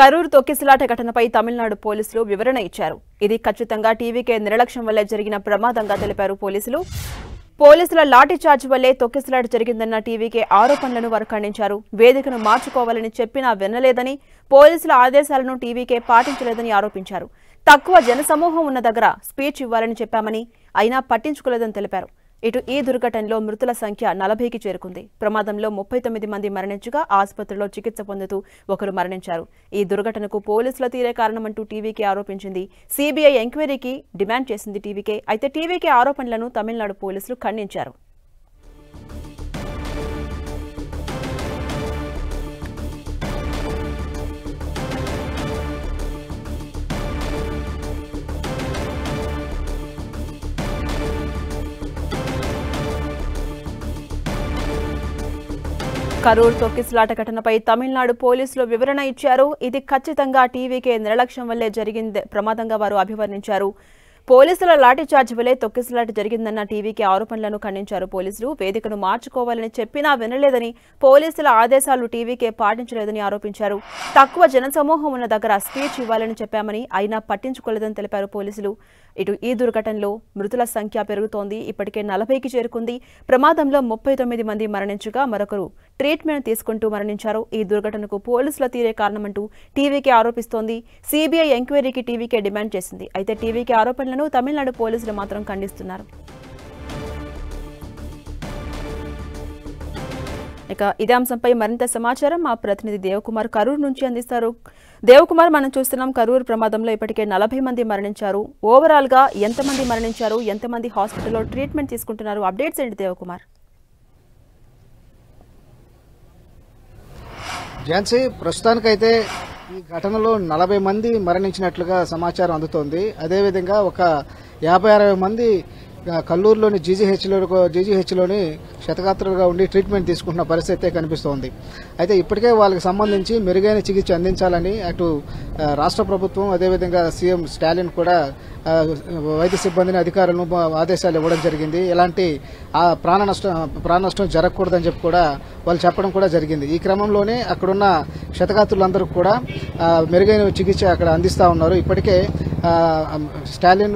కరూరు తొక్కిసలాట ఘటనపై తమిళనాడు పోలీసులు వివరణ ఇచ్చారు. ఇది ఖచ్చితంగా టీవీకే నిర్లక్ష్యం వల్లే జరిగిన ప్రమాదంగా తెలిపారు పోలీసులు. పోలీసుల లాఠీ చార్జ్ వల్లే తొక్కిసలాట జరిగిందన్న టీవీకే ఆరోపణలను వారు ఖండించారు. వేదికను మార్చుకోవాలని చెప్పినా వినలేదని, పోలీసుల ఆదేశాలను టీవీకే పాటించలేదని ఆరోపించారు. తక్కువ జనసమూహం ఉన్న దగ్గర స్పీచ్ ఇవ్వాలని చెప్పామని, అయినా పట్టించుకోలేదని తెలిపారు. ఇటు ఈ దుర్ఘటనలో మృతుల సంఖ్య 40కి చేరుకుంది. ప్రమాదంలో 39 మంది మరణించగా ఆసుపత్రిలో చికిత్స పొందుతూ ఒకరు మరణించారు. ఈ దుర్ఘటనకు పోలీసుల తీరే కారణమంటూ టీవీకే ఆరోపించింది. సిబిఐ ఎంక్వైరీకి డిమాండ్ చేసింది టీవీకే. అయితే టీవీకే ఆరోపణలను తమిళనాడు పోలీసులు ఖండించారు. కరూరు తొక్కిసలాట ఘటనపై తమిళనాడు పోలీసులు వివరణ ఇచ్చారు. ఇది ఖచ్చితంగా టీవీకే నిర్లక్ష్యం వల్లే జరిగింది ప్రమాదంగా వారు అభివర్ణించారు. పోలీసుల లాఠీ చార్జ్ వల్లే తొక్కిసలాట జరిగిందన్న టీవీకే ఆరోపణలను ఖండించారు పోలీసులు. వేదికను మార్చుకోవాలని చెప్పినా వినలేదని, పోలీసుల ఆదేశాలు టీవీకే పాటించలేదని ఆరోపించారు. తక్కువ జనసమూహం ఉన్న దగ్గర స్పీచ్ ఇవ్వాలని చెప్పామని, అయినా పట్టించుకోలేదని తెలిపారు పోలీసులు. ఇటు ఈ దుర్ఘటనలో మృతుల సంఖ్య పెరుగుతోంది. ఇప్పటికే 40కి చేరుకుంది. ప్రమాదంలో 39 మంది మరణించగా మరొకరు ట్రీట్మెంట్ తీసుకుంటూ మరణించారు. ఈ దుర్ఘటనకు పోలీసుల తీరే కారణమంటూ టీవీకే ఆరోపిస్తోంది. సిబిఐ ఎంక్వైరీకి టీవీకే డిమాండ్ చేసింది. అయితే టీవీకే ఆరోపణలను తమిళనాడు పోలీసులు మాత్రం ఖండిస్తున్నారు. ఇక ఇదే అంశంపై మరింత సమాచారం మా ప్రతినిధి దేవకుమార్ కరూరు నుంచి అందిస్తారు. దేవకుమార్, మనం చూస్తున్నాం కరూరు ప్రమాదంలో ఇప్పటికే 40 మంది మరణించారు. ఓవరాల్ గా ఎంతమంది మరణించారు, ఎంతమంది హాస్పిటల్లో ట్రీట్మెంట్ తీసుకుంటున్నారు? అప్డేట్స్ ఏంటి దేవకుమార్? ఝాన్సీ, ప్రస్తుతానికైతే ఈ ఘటనలో 40 మంది మరణించినట్లుగా సమాచారం అందుతోంది. అదేవిధంగా ఒక 50-60 మంది కల్లూరులోని జీజీహెచ్లోని క్షతగాత్రులుగా ఉండి ట్రీట్మెంట్ తీసుకుంటున్న పరిస్థితి అయితే కనిపిస్తోంది. అయితే ఇప్పటికే వాళ్ళకి సంబంధించి మెరుగైన చికిత్స అందించాలని అటు రాష్ట్ర ప్రభుత్వం, అదేవిధంగా సీఎం స్టాలిన్ కూడా వైద్య సిబ్బందిని, అధికారులను ఆదేశాలు ఇవ్వడం జరిగింది. ఎలాంటి ప్రాణ నష్టం జరగకూడదని చెప్పి కూడా వాళ్ళు చెప్పడం కూడా జరిగింది. ఈ క్రమంలోనే అక్కడున్న క్షతగాత్రులందరూ కూడా మెరుగైన చికిత్స అక్కడ అందిస్తా ఉన్నారు. ఇప్పటికే స్టాలిన్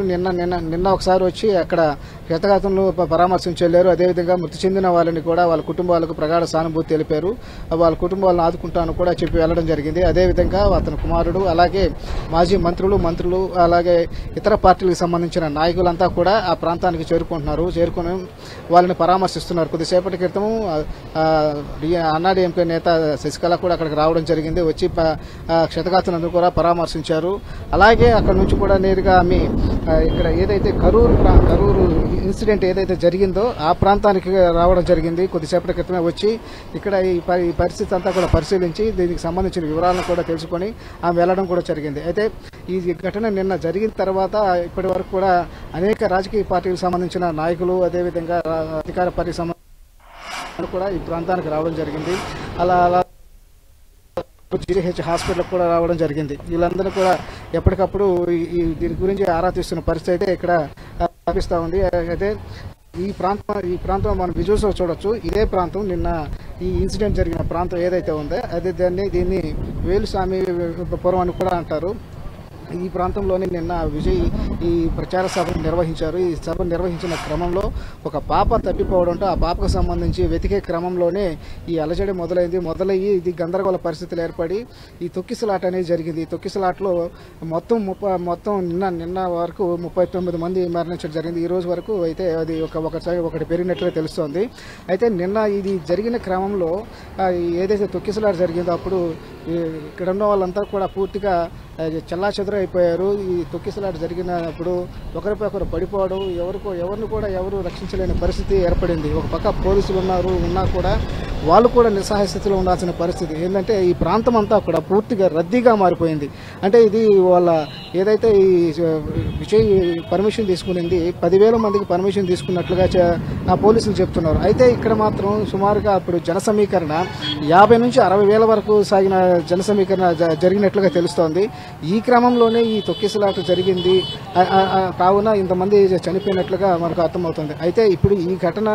నిన్న ఒకసారి వచ్చి అక్కడ క్షతగాత్రులను పరామర్శించి వెళ్లారు. అదేవిధంగా మృతి చెందిన వాళ్ళని కూడా వాళ్ళ కుటుంబాలకు ప్రగాఢ సానుభూతి తెలిపారు. వాళ్ళ కుటుంబాలను ఆదుకుంటాను కూడా చెప్పి వెళ్లడం జరిగింది. అదేవిధంగా అతని కుమారుడు, అలాగే మాజీ మంత్రులు, అలాగే ఇతర పార్టీలకు సంబంధించిన నాయకులంతా కూడా ఆ ప్రాంతానికి చేరుకుని వాళ్ళని పరామర్శిస్తున్నారు. కొద్దిసేపటి క్రితం అన్నాడీఎంకే నేత శశికళ కూడా అక్కడికి రావడం జరిగింది. వచ్చి క్షతగాత్రులందరూ కూడా పరామర్శించారు. అలాగే అక్కడ నుంచి కూడా నేరుగా ఆమె ఇక్కడ ఏదైతే కరూరు ఇన్సిడెంట్ ఏదైతే జరిగిందో ఆ ప్రాంతానికి రావడం జరిగింది. కొద్దిసేపటి క్రితమే వచ్చి ఇక్కడ ఈ పరిస్థితి అంతా కూడా పరిశీలించి దీనికి సంబంధించిన వివరాలను కూడా తెలుసుకొని ఆమె వెళ్లడం కూడా జరిగింది. అయితే ఈ ఘటన నిన్న జరిగిన తర్వాత ఇప్పటి వరకు కూడా అనేక రాజకీయ పార్టీలకు సంబంధించిన నాయకులు, అదేవిధంగా అధికార పార్టీకి సంబంధించిన కూడా ఈ ప్రాంతానికి రావడం జరిగింది. అలా జీజీహెచ్ హాస్పిటల్ కూడా రావడం జరిగింది. వీళ్ళందరూ కూడా ఎప్పటికప్పుడు దీని గురించి ఆరా తీస్తున్న పరిస్థితి అయితే ఇక్కడ కనిపిస్తూ ఉంది. అయితే ఈ ప్రాంతం మనం విజువల్స్ చూడొచ్చు. ఇదే ప్రాంతం నిన్న ఈ ఇన్సిడెంట్ జరిగిన ప్రాంతం ఏదైతే ఉందో అదే దీన్ని వేలుస్వామి పురం అని కూడా అంటారు. ఈ ప్రాంతంలోనే నిన్న విజయ్ ఈ ప్రచార సభను నిర్వహించారు. ఈ సభ నిర్వహించిన క్రమంలో ఒక పాప తప్పిపోవడంతో ఆ పాపకు సంబంధించి వెతికే క్రమంలోనే ఈ అలజడి మొదలయ్యి ఇది గందరగోళ పరిస్థితులు ఏర్పడి ఈ తొక్కిసలాట అనేది జరిగింది. ఈ తొక్కిసలాటలో మొత్తం నిన్న వరకు 39 మంది మరణించడం జరిగింది. ఈ రోజు వరకు అయితే అది ఒకటి పెరిగినట్లుగా తెలుస్తోంది. అయితే నిన్న ఇది జరిగిన క్రమంలో ఏదైతే తొక్కిసలాట జరిగిందో అప్పుడు ఇక్కడ ఉన్న వాళ్ళంతా కూడా పూర్తిగా చెల్లాచెదరైపోయారు. ఈ తొక్కిసలాట జరిగినప్పుడు ఒకరిపై ఒకరు పడిపోవడం, ఎవరిని కూడా ఎవరు రక్షించలేని పరిస్థితి ఏర్పడింది. ఒక పక్క పోలీసులు ఉన్నా కూడా వాళ్ళు కూడా నిస్సహాయ స్థితిలో ఉండాల్సిన పరిస్థితి. ఏంటంటే ఈ ప్రాంతం అంతా కూడా పూర్తిగా రద్దీగా మారిపోయింది. అంటే ఇది వాళ్ళ ఏదైతే ఈ విజయ్ పర్మిషన్ తీసుకునింది 10,000 మందికి పర్మిషన్ తీసుకున్నట్లుగా పోలీసులు చెప్తున్నారు. అయితే ఇక్కడ మాత్రం సుమారుగా అప్పుడు జన సమీకరణ 50 నుంచి 60,000 వరకు సాగిన జన సమీకరణ జరిగినట్లుగా తెలుస్తోంది. ఈ క్రమంలోనే ఈ తొక్కిసలాట జరిగింది కావున ఇంతమంది చనిపోయినట్లుగా మనకు అర్థమవుతుంది. అయితే ఇప్పుడు ఈ ఘటన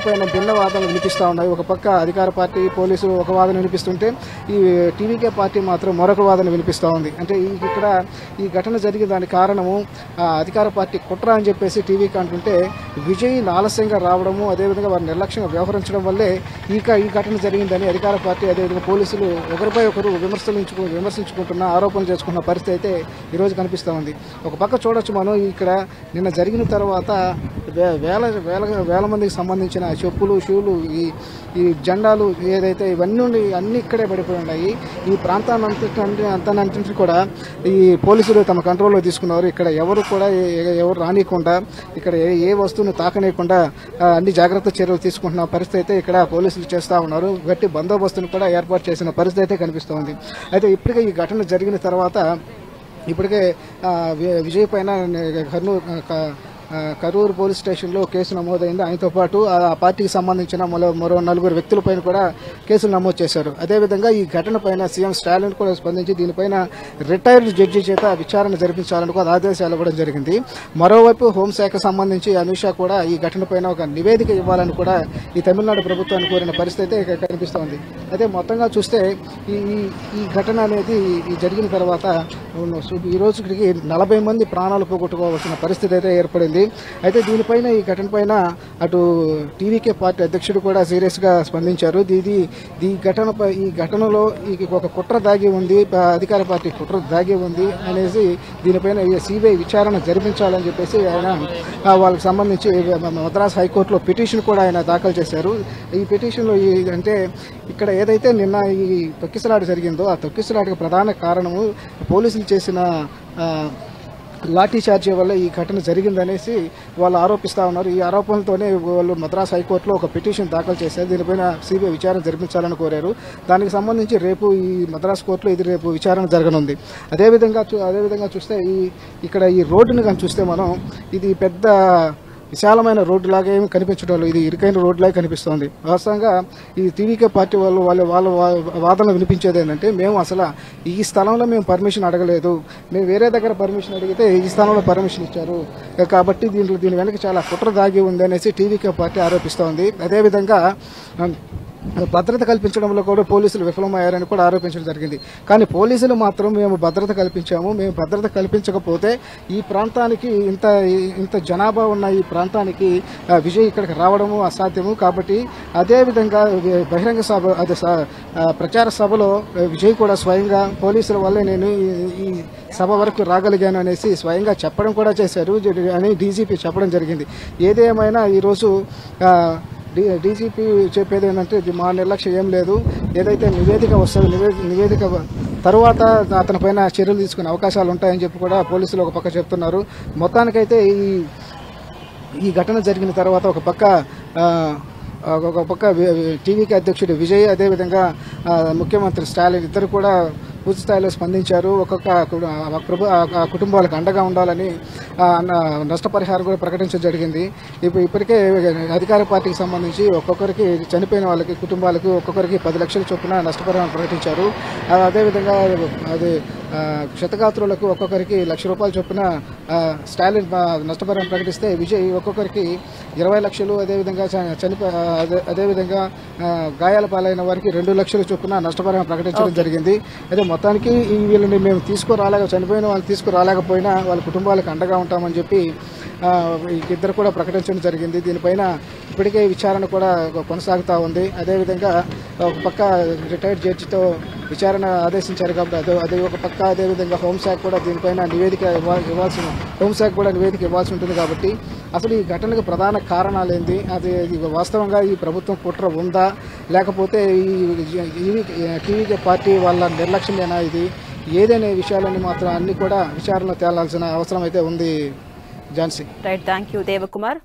పైన భిన్న వాదనలు వినిపిస్తూ ఉన్నాయి. ఒక పక్క అధికార పార్టీ పోలీసులు ఒక వాదన వినిపిస్తుంటే ఈ టీవీకే పార్టీ మాత్రం మరొక వాదన వినిపిస్తూ ఉంది. అంటే ఇక్కడ ఈ ఘటన జరిగిన దానికి కారణము అధికార పార్టీ కుట్ర అని చెప్పేసి టీవీకి అంటుంటే విజయ్ ఆలస్యంగా రావడము అదేవిధంగా వారు నిర్లక్ష్యంగా వ్యవహరించడం వల్లే ఈ ఘటన జరిగిందని అధికార పార్టీ అదేవిధంగా పోలీసులు ఒకరిపై ఒకరు విమర్శించుకుంటున్న ఆరోపణలు చేసుకుంటున్న పరిస్థితి అయితే ఈరోజు కనిపిస్తూ ఉంది. ఒక పక్క చూడొచ్చు మనం ఇక్కడ నిన్న జరిగిన తర్వాత వేల మందికి సంబంధించిన చెప్పులు షూలు ఈ జెండాలు ఏదైతే ఇవన్నీ అన్ని ఇక్కడే పడిపోయి ఉన్నాయి. ఈ ప్రాంతాన్నంతటి కూడా ఈ పోలీసులు తమ కంట్రోల్లో తీసుకున్నారు. ఇక్కడ ఎవరు రానియకుండా ఇక్కడ ఏ వస్తువును తాకనీయకుండా అన్ని జాగ్రత్త చర్యలు తీసుకుంటున్న పరిస్థితి అయితే ఇక్కడ పోలీసులు చేస్తూ ఉన్నారు. గట్టి బందోబస్తును కూడా ఏర్పాటు చేసిన పరిస్థితి అయితే కనిపిస్తోంది. అయితే ఇప్పటికే ఈ ఘటన జరిగిన తర్వాత ఇప్పటికే విజయ్ పైన కరూరు పోలీస్ స్టేషన్లో కేసు నమోదైంది. ఆయనతో పాటు ఆ పార్టీకి సంబంధించిన మరో 4 వ్యక్తులపైన కూడా కేసులు నమోదు చేశారు. అదేవిధంగా ఈ ఘటన పైన సీఎం స్టాలిన్ కూడా స్పందించి దీనిపైన రిటైర్డ్ జడ్జి చేత విచారణ జరిపించాలని కూడా ఆదేశాలు ఇవ్వడం జరిగింది. మరోవైపు హోంశాఖ సంబంధించి అమిత్ షా కూడా ఈ ఘటన పైన ఒక నివేదిక ఇవ్వాలని కూడా ఈ తమిళనాడు ప్రభుత్వాన్ని కోరిన పరిస్థితి అయితే కనిపిస్తోంది. అయితే మొత్తంగా చూస్తే ఈ ఘటన అనేది జరిగిన తర్వాత ఈ రోజుకి 40 మంది ప్రాణాలు పోగొట్టుకోవాల్సిన పరిస్థితి అయితే ఏర్పడింది. అయితే దీనిపైన ఈ ఘటన పైన అటు టీవీకే పార్టీ అధ్యక్షుడు కూడా సీరియస్ గా స్పందించారు. ఈ ఘటనలో ఒక కుట్ర దాగి ఉంది, అధికార పార్టీ కుట్ర దాగి ఉంది అనేసి దీనిపైన సిబిఐ విచారణ జరిపించాలని చెప్పేసి ఆయన వాళ్ళకి సంబంధించి మద్రాస్ హైకోర్టులో పిటిషన్ కూడా ఆయన దాఖలు చేశారు. ఈ పిటిషన్లో అంటే ఇక్కడ ఏదైతే నిన్న ఈ తొక్కిసలాట జరిగిందో ఆ తొక్కిసలాటకు ప్రధాన కారణము పోలీసులు చేసిన లాఠీ చార్జీ వల్ల ఈ ఘటన జరిగిందనేసి వాళ్ళు ఆరోపిస్తూ ఉన్నారు. ఈ ఆరోపణలతోనే వాళ్ళు మద్రాస్ హైకోర్టులో ఒక పిటిషన్ దాఖలు చేశారు. దీనిపైన సిబిఐ విచారణ జరిపించాలని కోరారు. దానికి సంబంధించి రేపు ఈ మద్రాస్ కోర్టులో ఇది రేపు విచారణ జరగనుంది. అదేవిధంగా చూస్తే ఇక్కడ ఈ రోడ్డుని కానీ చూస్తే మనం ఇది పెద్ద విశాలమైన రోడ్డు లాగా ఏమి కనిపించడం లేదు. ఇది ఇరుకైన రోడ్డులాగా కనిపిస్తోంది. వాస్తవంగా ఈ టీవీకే పార్టీ వాళ్ళ వాదన వినిపించేది ఏంటంటే మేము అసలు ఈ స్థలంలో మేము పర్మిషన్ అడగలేదు, మేము వేరే దగ్గర పర్మిషన్ అడిగితే ఈ స్థలంలో పర్మిషన్ ఇచ్చారు కాబట్టి దీని వెనక చాలా కుట్ర దాగి ఉంది అనేసి టీవీకే పార్టీ ఆరోపిస్తోంది. అదేవిధంగా భద్రత కల్పించడంలో కూడా పోలీసులు విఫలమయ్యారని కూడా ఆరోపించడం జరిగింది. కానీ పోలీసులు మాత్రం మేము భద్రత కల్పించాము, మేము భద్రత కల్పించకపోతే ఈ ప్రాంతానికి ఇంత జనాభా ఉన్న ఈ ప్రాంతానికి విజయ్ ఇక్కడికి రావడము అసాధ్యము. కాబట్టి అదేవిధంగా బహిరంగ సభ ప్రచార సభలో విజయ్ కూడా స్వయంగా పోలీసుల వల్లే నేను ఈ సభ వరకు రాగలిగాను అనేసి స్వయంగా చెప్పడం కూడా చేశారు అని డీజీపీ చెప్పడం జరిగింది. ఏదేమైనా ఈరోజు డీజీపీ చెప్పేది ఏంటంటే మా నిర్లక్ష్యం ఏం లేదు, ఏదైతే నివేదిక వస్తుందో నివేదిక తర్వాత అతని పైన చర్యలు తీసుకునే అవకాశాలు ఉంటాయని చెప్పి కూడా పోలీసులు ఒక పక్క చెప్తున్నారు. మొత్తానికైతే ఈ ఘటన జరిగిన తర్వాత ఒక పక్క టీవీకి అధ్యక్షుడు విజయ్ అదేవిధంగా ముఖ్యమంత్రి స్టాలిన్ ఇద్దరు కూడా పూర్తి స్థాయిలో స్పందించారు. కుటుంబాలకు అండగా ఉండాలని నష్టపరిహారం కూడా ప్రకటించడం జరిగింది. ఇప్పటికే అధికార పార్టీకి సంబంధించి ఒక్కొక్కరికి చనిపోయిన వాళ్ళకి కుటుంబాలకు ఒక్కొక్కరికి 10 లక్షల చొప్పున నష్టపరిహారం ప్రకటించారు. అదేవిధంగా క్షతగాత్రులకు ఒక్కొక్కరికి ₹1,00,000 చొప్పున స్టాలిన్ నష్టపరిహారం ప్రకటిస్తే విజయ్ ఒక్కొక్కరికి 20 లక్షలు అదేవిధంగా గాయాల పాలైన వారికి 2 లక్షల చొప్పున నష్టపరిహారం ప్రకటించడం జరిగింది. అయితే మొత్తానికి వీళ్ళని మేము చనిపోయిన వాళ్ళు తీసుకురాలేకపోయినా వాళ్ళ కుటుంబాలకు అండగా ఉంటామని చెప్పి ఇద్దరు కూడా ప్రకటించడం జరిగింది. దీనిపైన ఇప్పటికే విచారణ కూడా కొనసాగుతూ ఉంది. అదేవిధంగా ఒక పక్క రిటైర్డ్ జడ్జితో విచారణ ఆదేశించారు కాబట్టి అదే ఒక పక్క అదేవిధంగా హోంశాఖ కూడా దీనిపైన నివేదిక ఇవ్వాల్సి ఉంటుంది. కాబట్టి అసలు ఈ ఘటనకు ప్రధాన కారణాలు ఏంటి, అది వాస్తవంగా ఈ ప్రభుత్వం కుట్ర ఉందా లేకపోతే ఈ టీవీకే పార్టీ వాళ్ళ నిర్లక్ష్యమేనా ఇది ఏదైనా విషయాలన్నీ మాత్రం అన్ని కూడా విచారణలో తేలాల్సిన అవసరం అయితే ఉంది. Jhansi. Right, thank you Devakumar.